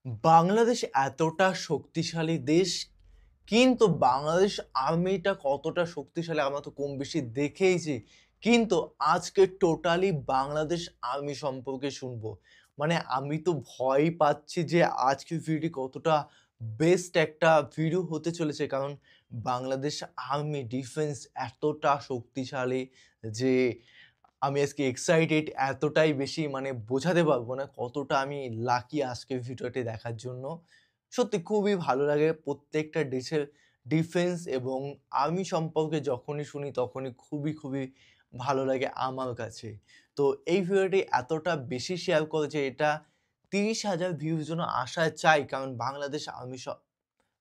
বাংলাদেশ এতটা শক্তিশালী দেশ, কিন্তু বাংলাদেশ আর্মিটা কতটা শক্তিশালী আমরা তো কম বেশি দেখেইছি। কিন্তু আজকে টোটালি বাংলাদেশ আর্মি সম্পর্কে শুনবো। মানে আমি তো ভয়ই পাচ্ছি যে আজকের ভিডিওটি কতটা বেস্ট একটা ভিডিও হতে চলেছে। কারণ বাংলাদেশ আর্মি ডিফেন্স এতটা শক্তিশালী যে আমি আজকে এক্সাইটেড এতটাই বেশি মানে বোঝাতে পারবো না কতটা আমি লাকি আজকের ভিডিওটি দেখার জন্য। সত্যি খুবই ভালো লাগে প্রত্যেকটা দেশের ডিফেন্স এবং আর্মি সম্পর্কে যখনই শুনি তখনই খুবই ভালো লাগে আমার কাছে। তো এই ভিডিওটি এতটা বেশি শেয়ার করে যে এটা ৩০,০০০ ভিউজ যেন আসা চাই। কারণ বাংলাদেশ আর্মি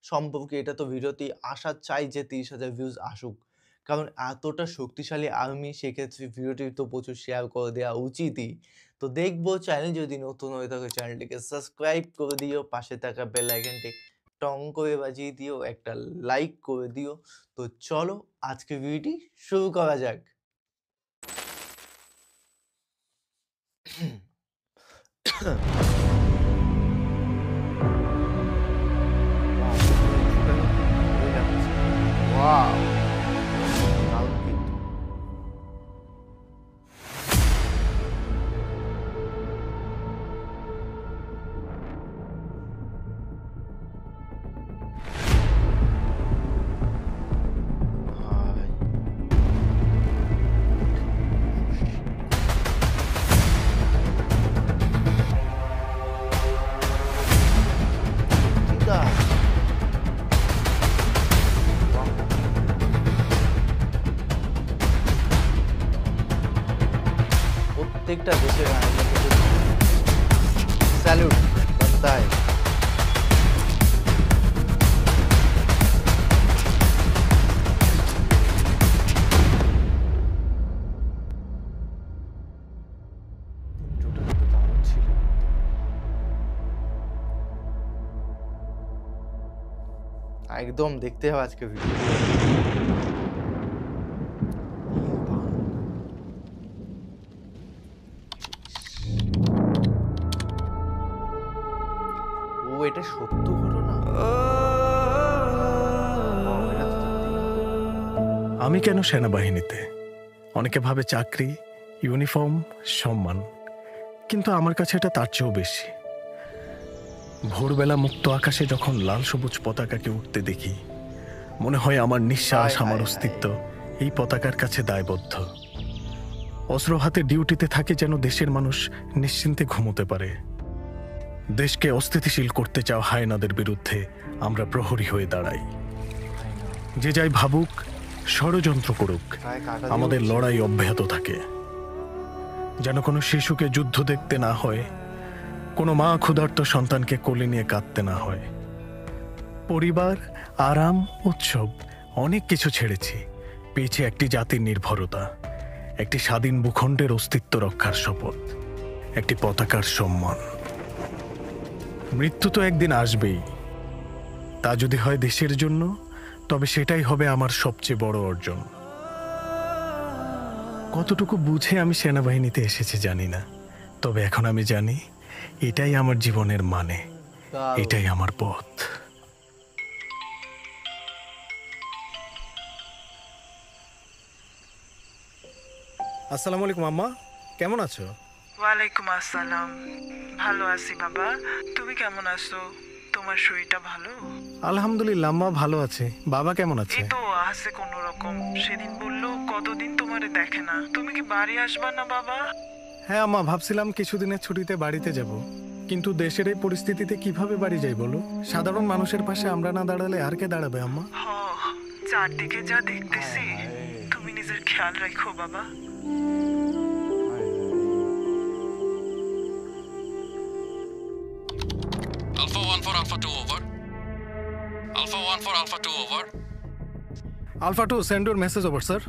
সম্পর্কে এটা তো ভিডিওতে আসা চাই যে ৩০,০০০ ভিউজ আসুক। কারণ এতটা শক্তিশালী আর্মি সেক্ষেত্রে ভিডিওটি তো প্রচুর শেয়ার করে দেওয়া উচিতই। তো দেখবো চ্যানেল যদি নতুন হয়ে থাকে চ্যানেলটিকে সাবস্ক্রাইব করে দিও, পাশে থাকা বেল আইকনটি টং করে বাজিয়ে দিও, একটা লাইক করে দিও। তো চলো আজকের ভিডিওটি শুরু করা যাক। ওয়াও! দারুণ কিন্তু। ভাই চিন্তা। বাহ! প্রত্যেকটা দেশের আইনকে স্যালুট बनता है। ইন্ট্রোটা কিন্তু দারুণ ছিল। একদম দেখতে হবে আজকে ভিডিও। ও এটা সত্য ঘটনা? ওয়াও, এটা তো সত্যি। আমি কেন সেনাবাহিনীতে? অনেকে ভাবে চাকরি, ইউনিফর্ম, সম্মান, কিন্তু আমার কাছে এটা তার চেয়েও বেশি। ভোরবেলা মুক্ত আকাশে যখন লাল সবুজ পতাকাকে উঠতে দেখি, মনে হয় আমার নিঃশ্বাস, আমার অস্তিত্ব এই পতাকার কাছে দায়বদ্ধ। অস্ত্র হাতে ডিউটিতে থাকে যেন দেশের মানুষ নিশ্চিন্তে ঘুমোতে পারে। দেশকে অস্থিতিশীল করতে চাও হায়নাদের বিরুদ্ধে আমরা প্রহরী হয়ে দাঁড়াই। যে যাই ভাবুক, ষড়যন্ত্র করুক, আমাদের লড়াই অব্যাহত থাকে। যেন কোনো শিশুকে যুদ্ধ দেখতে না হয়, কোনো মা ক্ষুধার্ত সন্তানকে কোলে নিয়ে কাঁদতে না হয়। পরিবার, আরাম, উৎসব অনেক কিছু ছেড়েছি, পেয়েছি একটি জাতির নির্ভরতা, একটি স্বাধীন ভূখণ্ডের অস্তিত্ব রক্ষার শপথ, একটি পতাকার সম্মান। মৃত্যু তো একদিন আসবেই, তা যদি হয় দেশের জন্য, তবে সেটাই হবে আমার সবচেয়ে বড় অর্জন। কতটুকু বুঝে আমি সেনাবাহিনীতে এসেছি জানি না, তবে এখন আমি জানি এটাই আমার জীবনের মানে, এটাই আমার পথ। আসসালামু আলাইকুম আম্মা, কেমন আছো? ওয়ালাইকুম আসসালাম। ভালো আছি বাবা, তুমি কেমন আছো? তোমার শরীরটা ভালো? আলহামদুলিল্লাহ আম্মা ভালো আছে। বাবা কেমন আছে? এই তো আছে কোন রকম। সেদিন বললো কতদিন তোমারে দেখে না, তুমি কি বাড়ি আসবা না বাবা? হ্যাঁ আম্মা, ভাবছিলাম কিছুদিনের ছুটিতে বাড়িতে যাব, কিন্তু দেশের এই পরিস্থিতিতে কিভাবে বাড়ি যাই বলো? সাধারণ মানুষের পাশে আমরা না দাঁড়ালে আর কে দাঁড়াবে আম্মা? হ, চারদিকে যা দেখতেছি, তুমি নিজের খেয়াল রাখো বাবা। Alpha 1 for Alpha 2 over. Alpha 1 for Alpha 2 over. Alpha two, send your message over sir.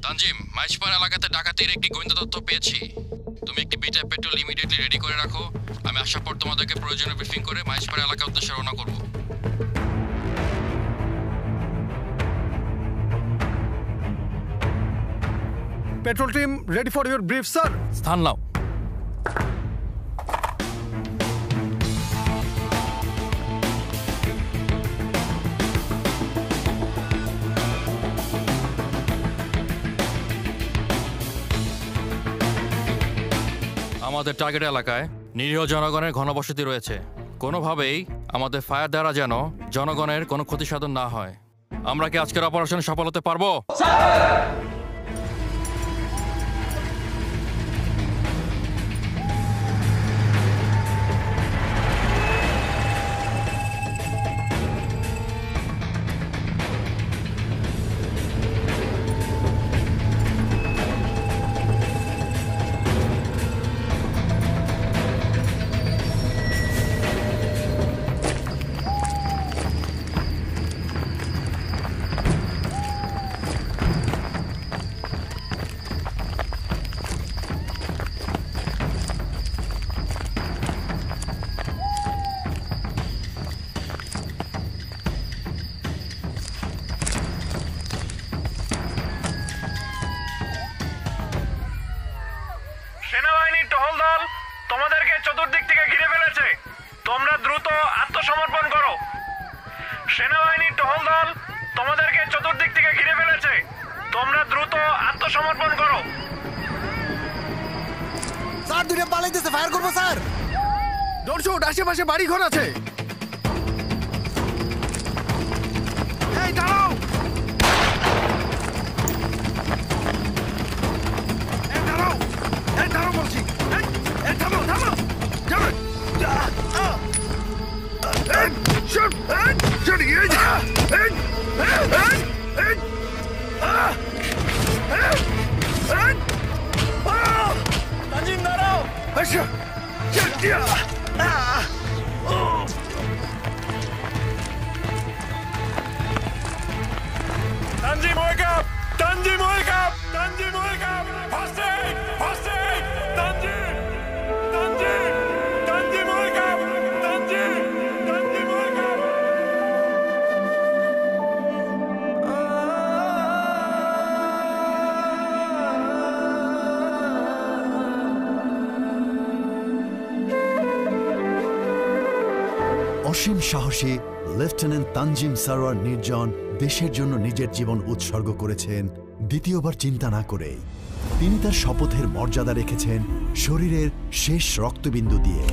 Tanzim, Maijpara এলাকাতে ডাকাতির একটি গোয়েন্দা তথ্য পেয়েছি। তুমি একটি বিটা পেট্রোল ইমিডিয়েটলি রেডি করে রাখো। আমি আসার পর তোমাদেরকে প্রয়োজনীয় ব্রিফিং করে মাইজপাড়া এলাকার উদ্দেশ্যে রওনা করব। Petrol team ready for your brief sir. স্থান নাও। আমাদের টার্গেট এলাকায় নিরীহ জনগণের ঘনবসতি রয়েছে। কোনোভাবেই আমাদের ফায়ার দ্বারা যেন জনগণের কোনো ক্ষতি সাধন না হয়। আমরা কি আজকের অপারেশনে সফল হতে পারবো? সেনাবাহিনীর টহল দল তোমাদেরকে চতুর্দিক থেকে ঘিরে ফেলেছে। তোমরা দ্রুত আত্মসমর্পণ করো। সেনাবাহিনীর টহল দল তোমাদেরকে চতুর্দিক থেকে ঘিরে ফেলেছে। তোমরা দ্রুত আত্মসমর্পণ করো। স্যার দুটো পালাইতেছে, ফায়ার করবো স্যার। দর্শক, আশেপাশে বাড়ি ঘর আছে। এই দাঁড়াও, বলছি। থামো থামো। তানজিম দাঁড়াও। Tanzim wake up! Tanzim wake up! Tanzim wake up! First aid! First aid! Tanzim! Tanzim! Tanzim wake up! Tanzim! Tanzim wake up! অসীম সাহসী লেফটেন্যান্ট তানজিম সারোয়ার নির্জন দেশের জন্য নিজের জীবন উৎসর্গ করেছেন দ্বিতীয়বার চিন্তা না করেই। তিনি তার শপথের মর্যাদা রেখেছেন শরীরের শেষ রক্তবিন্দু দিয়ে।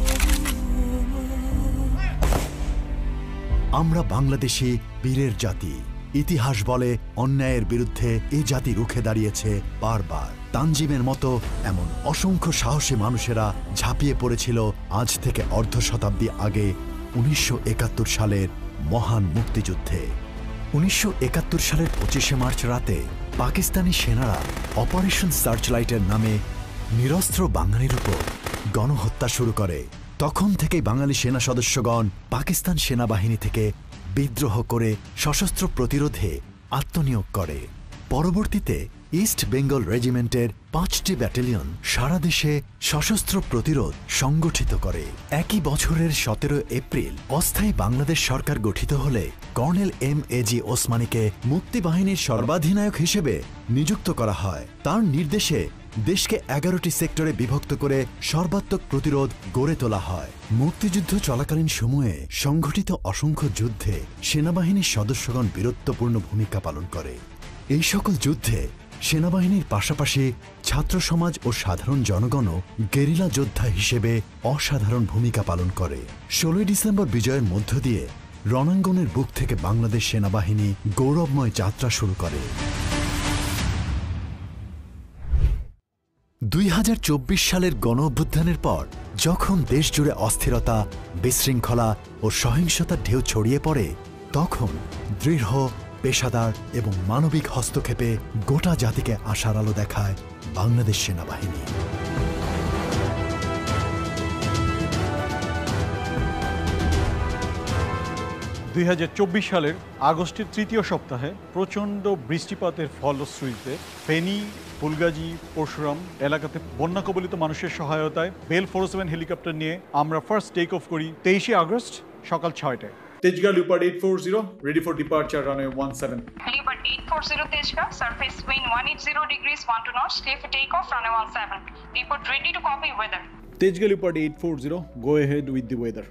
আমরা বাংলাদেশি বীরের জাতি। ইতিহাস বলে অন্যায়ের বিরুদ্ধে এ জাতি রুখে দাঁড়িয়েছে বারবার। তানজিমের মতো এমন অসংখ্য সাহসী মানুষেরা ঝাঁপিয়ে পড়েছিল আজ থেকে অর্ধ শতাব্দী আগে 1971 সালের মহান মুক্তিযুদ্ধে। 1971 সালের 25শে মার্চ রাতে পাকিস্তানি সেনারা অপারেশন সার্চলাইটের নামে নিরস্ত্র বাঙালির উপর গণহত্যা শুরু করে। তখন থেকেই বাঙালি সেনা সদস্যগণ পাকিস্তান সেনাবাহিনী থেকে বিদ্রোহ করে সশস্ত্র প্রতিরোধে আত্মনিয়োগ করে। পরবর্তীতে ইস্ট বেঙ্গল রেজিমেন্টের 5টি ব্যাটালিয়ন সারা দেশে সশস্ত্র প্রতিরোধ সংগঠিত করে। একই বছরের 17 এপ্রিল অস্থায়ী বাংলাদেশ সরকার গঠিত হলে কর্নেল এম.এ.জি. ওসমানীকে মুক্তিবাহিনীর সর্বাধিনায়ক হিসেবে নিযুক্ত করা হয়। তার নির্দেশে দেশকে 11টি সেক্টরে বিভক্ত করে সর্বাত্মক প্রতিরোধ গড়ে তোলা হয়। মুক্তিযুদ্ধ চলাকালীন সময়ে সংঘটিত অসংখ্য যুদ্ধে সেনাবাহিনীর সদস্যগণ বীরত্বপূর্ণ ভূমিকা পালন করে। এই সকল যুদ্ধে সেনাবাহিনীর পাশাপাশি ছাত্র সমাজ ও সাধারণ জনগণও গেরিলা যোদ্ধা হিসেবে অসাধারণ ভূমিকা পালন করে। 16 ডিসেম্বর বিজয়ের মধ্য দিয়ে রণাঙ্গনের বুক থেকে বাংলাদেশ সেনাবাহিনী গৌরবময় যাত্রা শুরু করে। 2024 সালের গণঅভ্যুত্থানের পর যখন দেশ জুড়ে অস্থিরতা, বিশৃঙ্খলা ও সহিংসতার ঢেউ ছড়িয়ে পড়ে, তখন দৃঢ়, পেশাদার এবং মানবিক হস্তক্ষেপে গোটা জাতিকে আশার আলো দেখায় বাংলাদেশ সেনাবাহিনী। দুই সালের আগস্টের তৃতীয় সপ্তাহে প্রচণ্ড বৃষ্টিপাতের ফলশ্রুতিতে ফেনী, ফুলগাজী, পরশুরাম এলাকাতে বন্যা কবলিত মানুষের সহায়তায় বেল 47 হেলিকপ্টার নিয়ে আমরা ফার্স্ট টেক অফ করি 23 আগস্ট সকাল 6টায়। Tejgaon leopard 840 ready for departure runway 17. Leopard 840 Tejga, surface wind 180 degrees 12 knots, clear for takeoff runway 17. Report ready to copy weather. Tejgaঁ Leopard 840, go ahead with the weather.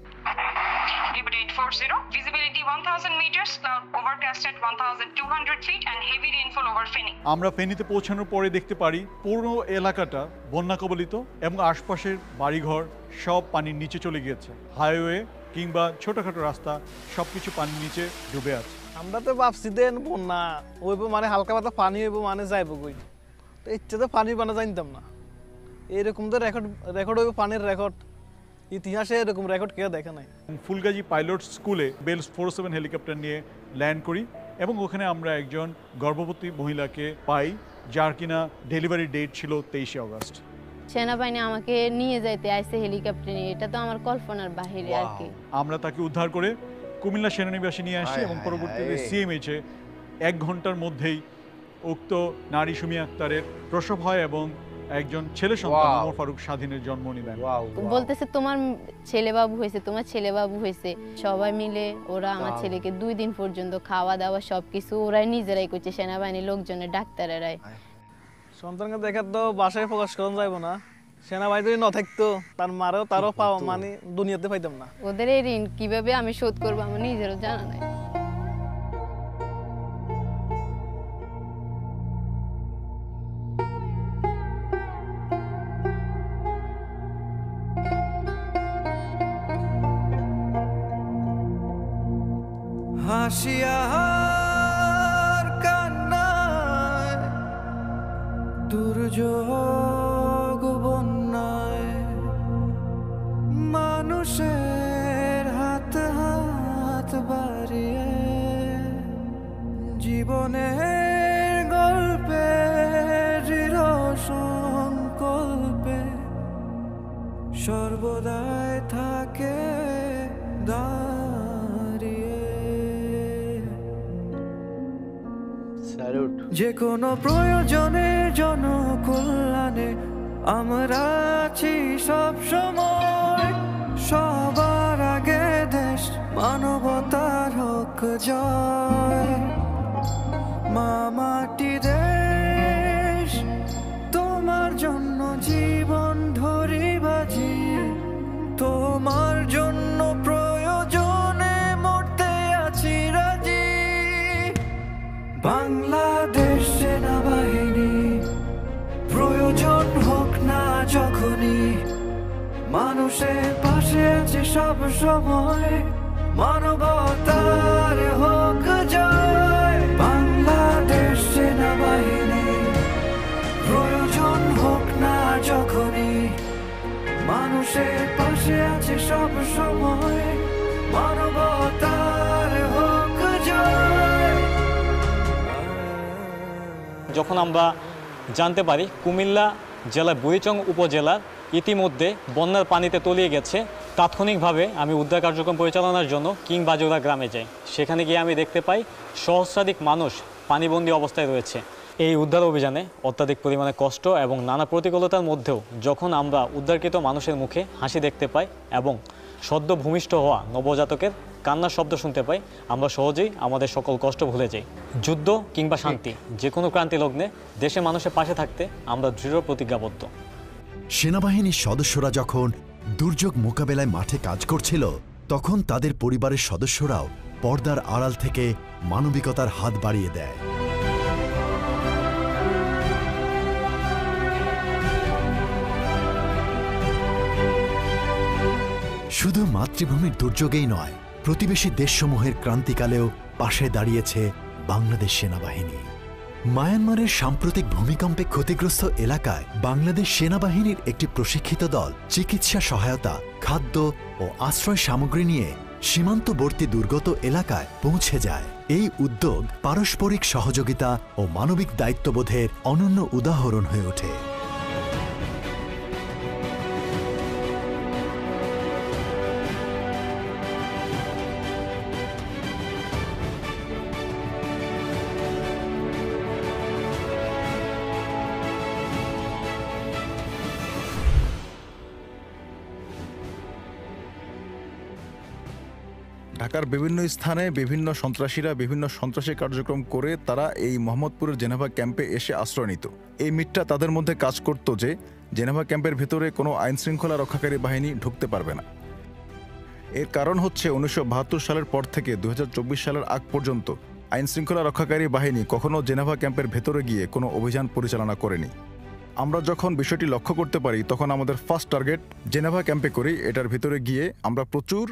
altimeter 840, visibility 1000 meters, cloud overcast at 1200 feet, and heavy rainfall over Feni. আমরা ফেনীতে পৌঁছানোর পরে দেখতে পারি পুরো এলাকাটা বন্যা কবলিত এবং আশপাশের বাড়িঘর সব পানির নিচে চলে গিয়েছে। হাইওয়ে কিংবা ছোটখাটো রাস্তা সবকিছু পানির নিচে ডুবে আছে। আমরা তো ভাবছি দেন বন্যা হইব মানে হালকা পাতা পানি হইব মানে যাইব কই, তো ইচ্ছে তো পানি বানা জানতাম না। এরকম তো রেকর্ড হইব পানির রেকর্ড, ইতিহাসে এরকম রেকর্ড কেউ দেখে নাই। ফুলগাজী পাইলট স্কুলে বেলস 47 হেলিকপ্টার নিয়ে ল্যান্ড করি এবং ওখানে আমরা একজন গর্ভবতী মহিলাকে পাই যার কিনা ডেলিভারি ডেট ছিল 23 আগস্ট। সেনাবাহিনী আমাকে নিয়ে যাইতে আইছে হেলিকপ্টার নিয়ে, এটা তো আমার কল্পনার বাহিরে আর কি। আমরা তাকে উদ্ধার করে কুমিল্লা সেনানিবাসে নিয়ে আসি এবং পরবর্তীতে সিএমএইচে 1 ঘন্টার মধ্যেই উক্ত নারী সুমি আক্তারের প্রসব হয় এবং একজন ছেলে সন্তান ওমর ফারুক স্বাধীনের জন্ম নেন। বলতেছে তোমার ছেলে বাবু হয়েছে, তোমার ছেলে বাবু হয়েছে। সবাই মিলে ওরা আমার ছেলেকে 2 দিন পর্যন্ত খাওয়া দাওয়া সবকিছু ওরাই নিজেরাই করছে, সেনাবাহিনীর লোকজনের ডাক্তারেরাই। সন্তানকে দেখার তো বাসায় প্রকাশ করা যাইব না, সেনাবাহিনী যদি না থাকতো তার মারেও তারও পাওয়া মানে দুনিয়াতে পাইতাম না। ওদের এই ঋণ কিভাবে আমি শোধ করবো আমার নিজেরও জানা নাই। হাসিয়ার কান্নায় দুর্যোগ বন্যায় মানুষের হাত হাত বাড়িয়ে জীবনের গল্পে দৃঢ় সংকল্পে সর্বদাই থাকে যে কোনো প্রয়োজনে জনকল্যাণে আমরা আছি সব সময়, সবার আগে দেশ মানবতার হোক জয়। মা মাটি দেশ তোমার জন্য জীবন ধরি বাজি, তোমার জন্য প্রয়োজনে মরতে আছি রাজি। বাংলাদেশ সেনাবাহিনী প্রয়োজন হোক না যখনই, মানুষের পাশে আছে সব সময়, মানবতার হোক জয়। বাংলাদেশ সেনাবাহিনী প্রয়োজন হোক না যখনই, মানুষের পাশে আছে সব সময়, মানবতার হোক জয়। যখন আমরা জানতে পারি কুমিল্লা জেলার বুড়িচং উপজেলার ইতিমধ্যে বন্যার পানিতে তলিয়ে গেছে, তাৎক্ষণিকভাবে আমি উদ্ধার কার্যক্রম পরিচালনার জন্য কিং বাজুরা গ্রামে যাই। সেখানে গিয়ে আমি দেখতে পাই সহস্রাধিক মানুষ পানিবন্দী অবস্থায় রয়েছে। এই উদ্ধার অভিযানে অত্যাধিক পরিমাণে কষ্ট এবং নানা প্রতিকূলতার মধ্যেও যখন আমরা উদ্ধারকৃত মানুষের মুখে হাসি দেখতে পাই এবং সদ্য ভূমিষ্ঠ হওয়া নবজাতকের কান্নার শব্দ শুনতে পাই, আমরা সহজেই আমাদের সকল কষ্ট ভুলে যাই। যুদ্ধ কিংবা শান্তি যে কোনো ক্রান্তি লগ্নে দেশের মানুষের পাশে থাকতে আমরা দৃঢ় প্রতিজ্ঞাবদ্ধ। সেনাবাহিনীর সদস্যরা যখন দুর্যোগ মোকাবেলায় মাঠে কাজ করছিল, তখন তাদের পরিবারের সদস্যরাও পর্দার আড়াল থেকে মানবিকতার হাত বাড়িয়ে দেয়। শুধু মাতৃভূমির দুর্যোগেই নয়, প্রতিবেশী দেশসমূহের ক্রান্তিকালেও পাশে দাঁড়িয়েছে বাংলাদেশ সেনাবাহিনী। মায়ানমারের সাম্প্রতিক ভূমিকম্পে ক্ষতিগ্রস্ত এলাকায় বাংলাদেশ সেনাবাহিনীর একটি প্রশিক্ষিত দল চিকিৎসা সহায়তা, খাদ্য ও আশ্রয় সামগ্রী নিয়ে সীমান্তবর্তী দুর্গত এলাকায় পৌঁছে যায়। এই উদ্যোগ পারস্পরিক সহযোগিতা ও মানবিক দায়িত্ববোধের অনন্য উদাহরণ হয়ে ওঠে। ঢাকার বিভিন্ন স্থানে বিভিন্ন সন্ত্রাসীরা বিভিন্ন সন্ত্রাসী কার্যক্রম করে তারা এই মোহাম্মদপুরের জেনেভা ক্যাম্পে এসে আশ্রয় নিত। এই মিথটা তাদের মধ্যে কাজ করত যে জেনেভা ক্যাম্পের ভেতরে কোনো আইন শৃঙ্খলা রক্ষাকারী বাহিনী ঢুকতে পারবে না। এর কারণ হচ্ছে 1972 সালের পর থেকে 2024 সালের আগ পর্যন্ত আইনশৃঙ্খলা রক্ষাকারী বাহিনী কখনো জেনেভা ক্যাম্পের ভেতরে গিয়ে কোনো অভিযান পরিচালনা করেনি। আমরা যখন বিষয়টি লক্ষ্য করতে পারি তখন আমাদের ফার্স্ট টার্গেট জেনেভা ক্যাম্পে করি। এটার ভিতরে গিয়ে আমরা প্রচুর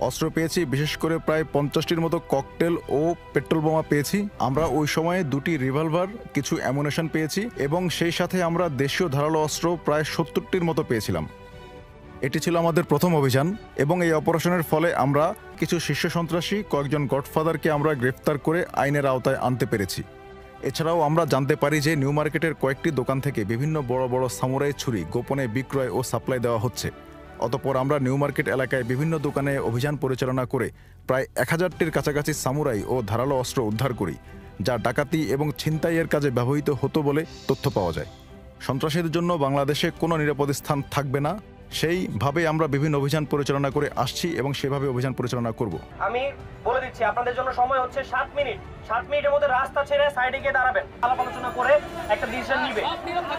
অস্ত্র পেয়েছি, বিশেষ করে প্রায় 50টির মতো ককটেল ও পেট্রোল বোমা পেয়েছি। আমরা ওই সময়ে 2টি রিভলভার, কিছু অ্যামুনেশন পেয়েছি এবং সেই সাথে আমরা দেশীয় ধারালো অস্ত্র প্রায় 70টির মতো পেয়েছিলাম। এটি ছিল আমাদের প্রথম অভিযান এবং এই অপারেশনের ফলে আমরা কিছু শীর্ষ সন্ত্রাসী, কয়েকজন গডফাদারকে আমরা গ্রেফতার করে আইনের আওতায় আনতে পেরেছি। এছাড়াও আমরা জানতে পারি যে নিউ মার্কেটের কয়েকটি দোকান থেকে বিভিন্ন বড় বড় সামুরাই ছুরি গোপনে বিক্রয় ও সাপ্লাই দেওয়া হচ্ছে। অতঃপর আমরা নিউ মার্কেট এলাকায় বিভিন্ন দোকানে অভিযান পরিচালনা করে প্রায় 1000টির কাছাকাছি সামুরাই ও ধারালো অস্ত্র উদ্ধার করি, যা ডাকাতি এবং ছিনতাইয়ের কাজে ব্যবহৃত হতো বলে তথ্য পাওয়া যায়। সন্ত্রাসীদের জন্য বাংলাদেশে কোনো নিরাপদ স্থান থাকবে না, সেইভাবে আমরা বিভিন্ন অভিযান পরিচালনা করে আসছি এবং সেভাবে অভিযান পরিচালনা করব। আমি বলে দিচ্ছি, আপনাদের জন্য সময় হচ্ছে 7 মিনিট। 7 মিনিটের মধ্যে রাস্তা ছেড়ে সাইডে গিয়ে দাঁড়াবেন, আলাপ আলোচনা করে একটা ডিসিশন নিবে,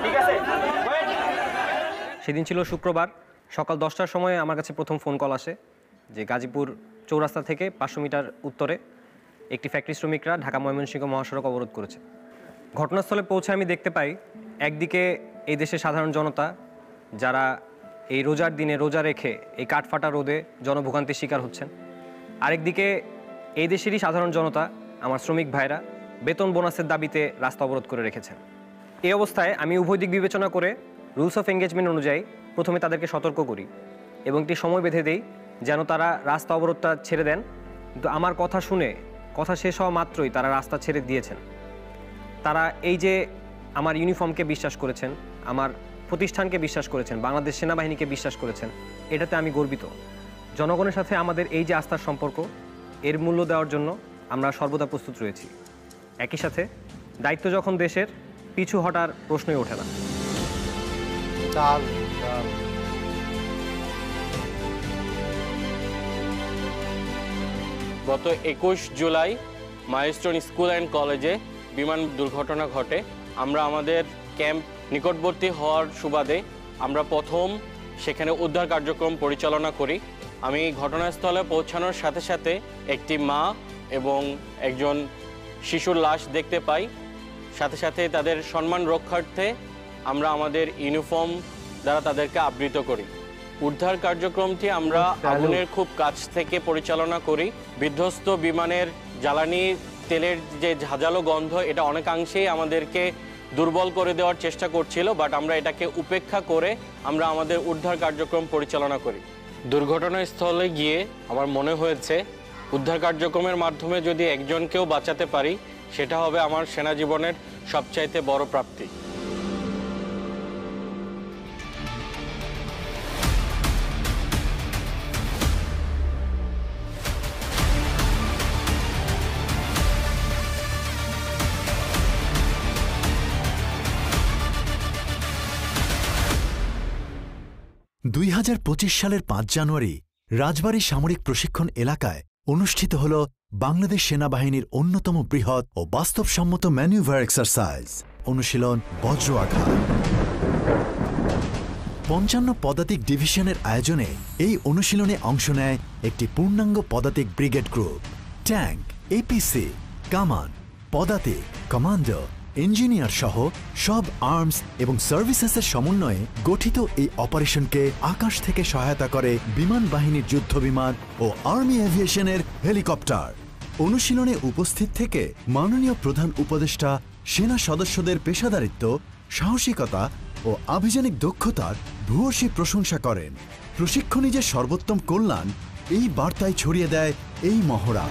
ঠিক আছে? সেদিন ছিল শুক্রবার, সকাল 10টার সময় আমার কাছে প্রথম ফোন কল আসে যে গাজীপুর চৌরাস্তা থেকে 500 মিটার উত্তরে একটি ফ্যাক্টরি শ্রমিকরা ঢাকা ময়মনসিংহ মহাসড়ক অবরোধ করেছে। ঘটনাস্থলে পৌঁছে আমি দেখতে পাই একদিকে এই দেশের সাধারণ জনতা যারা এই রোজার দিনে রোজা রেখে এই কাঠফাটা রোদে জনভোগান্তির শিকার হচ্ছেন, আরেকদিকে এই দেশেরই সাধারণ জনতা আমার শ্রমিক ভাইরা বেতন বোনাসের দাবিতে রাস্তা অবরোধ করে রেখেছেন। এই অবস্থায় আমি উভয় দিক বিবেচনা করে রুলস অফ এঙ্গেজমেন্ট অনুযায়ী প্রথমে তাদেরকে সতর্ক করি এবং একটি সময় বেঁধে দেই যেন তারা রাস্তা অবরোধটা ছেড়ে দেন। কিন্তু আমার কথা শুনে কথা শেষ হওয়া মাত্রই তারা রাস্তা ছেড়ে দিয়েছেন। তারা এই যে আমার ইউনিফর্মকে বিশ্বাস করেছেন, আমার প্রতিষ্ঠানকে বিশ্বাস করেছেন, বাংলাদেশ সেনাবাহিনীকে বিশ্বাস করেছেন, এটাতে আমি গর্বিত। জনগণের সাথে আমাদের এই যে আস্থার সম্পর্ক, এর মূল্য দেওয়ার জন্য আমরা সর্বদা প্রস্তুত রয়েছি। একই সাথে দায়িত্ব যখন দেশের, পিছু হটার প্রশ্নই ওঠে না। গত 21 জুলাই মাইলস্টোন স্কুল অ্যান্ড কলেজে বিমান দুর্ঘটনা ঘটে। আমরা আমাদের ক্যাম্প নিকটবর্তী হওয়ার সুবাদে আমরা প্রথম সেখানে উদ্ধার কার্যক্রম পরিচালনা করি। আমি ঘটনাস্থলে পৌঁছানোর সাথে সাথে একটি মা এবং একজন শিশুর লাশ দেখতে পাই। সাথে সাথে তাদের সম্মান রক্ষার্থে আমরা আমাদের ইউনিফর্ম দ্বারা তাদেরকে আবৃত করি। উদ্ধার কার্যক্রমটি আমরা আগুনের খুব কাছ থেকে পরিচালনা করি। বিধ্বস্ত বিমানের জ্বালানি তেলের যে ঝাঁঝালো গন্ধ, এটা অনেকাংশেই আমাদেরকে দুর্বল করে দেওয়ার চেষ্টা করছিল, বাট আমরা এটাকে উপেক্ষা করে আমরা আমাদের উদ্ধার কার্যক্রম পরিচালনা করি। দুর্ঘটনাস্থলে গিয়ে আমার মনে হয়েছে উদ্ধার কার্যক্রমের মাধ্যমে যদি একজনকেও বাঁচাতে পারি, সেটা হবে আমার সেনা জীবনের সবচাইতে বড় প্রাপ্তি। সালের 5 জানুয়ারি রাজবাড়ী সামরিক প্রশিক্ষণ এলাকায় অনুষ্ঠিত হল বাংলাদেশ সেনাবাহিনীর অন্যতম বৃহৎ ও বাস্তবসম্মত ম্যানুভার এক্সারসাইজ অনুশীলন বজ্র আঘাত। 55 পদাতিক ডিভিশনের আয়োজনে এই অনুশীলনে অংশ নেয় একটি পূর্ণাঙ্গ পদাতিক ব্রিগেড গ্রুপ। ট্যাঙ্ক, এপিসি, কামান, পদাতিক, কমান্ডো, ইঞ্জিনিয়ার সহ সব আর্মস এবং সার্ভিসেসের সমন্বয়ে গঠিত এই অপারেশনকে আকাশ থেকে সহায়তা করে বিমান বাহিনীর যুদ্ধবিমান ও আর্মি এভিয়েশনের হেলিকপ্টার। অনুশীলনে উপস্থিত থেকে মাননীয় প্রধান উপদেষ্টা সেনা সদস্যদের পেশাদারিত্ব, সাহসিকতা ও আভিযানিক দক্ষতার ভূয়সী প্রশংসা করেন। প্রশিক্ষণে যে সর্বোত্তম কল্যাণ, এই বার্তায় ছড়িয়ে দেয় এই মহড়া।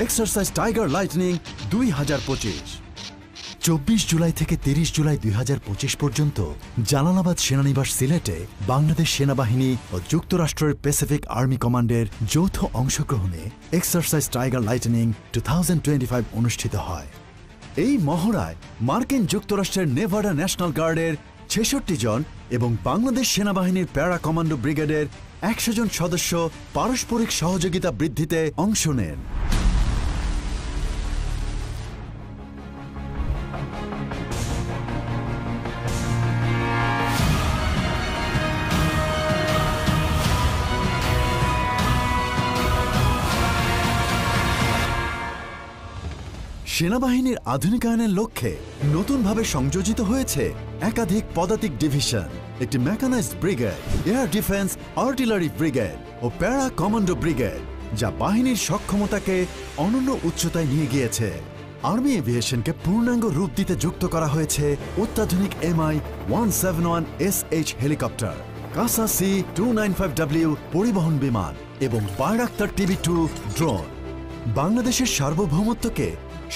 এক্সারসাইজ টাইগার লাইটনিং 2025 24 জুলাই থেকে 30 জুলাই 2025 পর্যন্ত জালালাবাদ সেনানিবাস সিলেটে বাংলাদেশ সেনাবাহিনী ও যুক্তরাষ্ট্রের প্যাসিফিক আর্মি কমান্ডের যৌথ অংশগ্রহণে এক্সারসাইজ টাইগার লাইটনিং 2025 অনুষ্ঠিত হয়। এই মহড়ায় মার্কিন যুক্তরাষ্ট্রের নেভাডা ন্যাশনাল গার্ডের 66 জন এবং বাংলাদেশ সেনাবাহিনীর প্যারা কমান্ডো ব্রিগেডের 100 জন সদস্য পারস্পরিক সহযোগিতা বৃদ্ধিতে অংশ নেন। সেনাবাহিনীর আধুনিকায়নের লক্ষ্যে নতুনভাবে সংযোজিত হয়েছে একাধিক পদাতিক ডিভিশন, একটি mechanised brigade, air defence artillery brigade ও প্যারা কমান্ডো ব্রিগেড, যা বাহিনীর সক্ষমতাকে অনন্য উচ্চতায় নিয়ে গিয়েছে। আর্মি এভিয়েশনকে পূর্ণাঙ্গ রূপ দিতে যুক্ত করা হয়েছে অত্যাধুনিক MI-171SH হেলিকপ্টার, কাসা C-295W পরিবহন বিমান এবং বায়রাক্তার TB2 ড্রোন। বাংলাদেশের সার্বভৌমত্বকে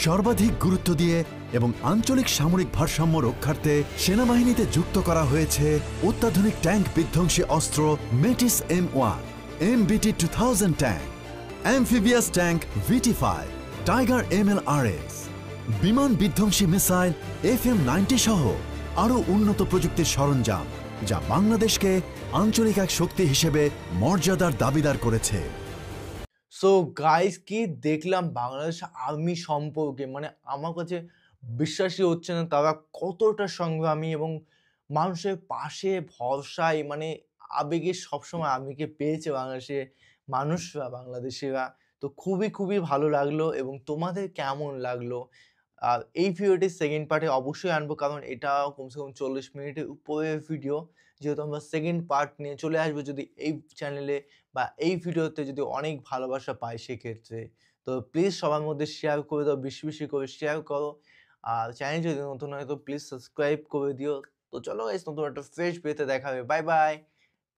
সর্বাধিক গুরুত্ব দিয়ে এবং আঞ্চলিক সামরিক ভারসাম্য রক্ষার্থে সেনাবাহিনীতে যুক্ত করা হয়েছে অত্যাধুনিক ট্যাঙ্ক বিধ্বংসী অস্ত্র মেটিস M1, MBT-2000 tank, amphibious tank VT-5, tiger MLRS, বিমান বিধ্বংসী মিসাইল FM-90 সহ আরও উন্নত প্রযুক্তির সরঞ্জাম, যা বাংলাদেশকে আঞ্চলিক এক শক্তি হিসেবে মর্যাদার দাবিদার করেছে। সো গাইস, কি দেখলাম বাংলাদেশ আর্মি সম্পর্কে, মানে আমার কাছে বিশ্বাসই হচ্ছে না তারা কতটা সংগ্রামী এবং মানুষের পাশে ভরসায়, মানে আবেগে সবসময় আর্মিকে পেয়েছে বাংলাদেশে মানুষরা, বাংলাদেশিরা। তো খুবই খুবই ভালো লাগলো। এবং তোমাদের কেমন লাগলো? আর এই ভিডিওটির সেকেন্ড পার্টে অবশ্যই আনবো, কারণ এটা কমসে কম 40 মিনিটের উপরের ভিডিও, যেহেতু আমরা সেকেন্ড পার্ট নিয়ে চলে আসবো যদি এই চ্যানেলে বা এই ভিডিওতে যদি অনেক ভালোবাসা পাই সেক্ষেত্রে। তো প্লিজ সবার মধ্যে শেয়ার করে দাও, বেশি বেশি করে শেয়ার করো। আর চ্যানেল যদি নতুন হয় তো প্লিজ সাবস্ক্রাইব করে দিও। তো চলো গাইস, নতুন একটা ফ্রেশ ভিডিওতে দেখা হবে। Bye bye,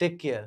take care.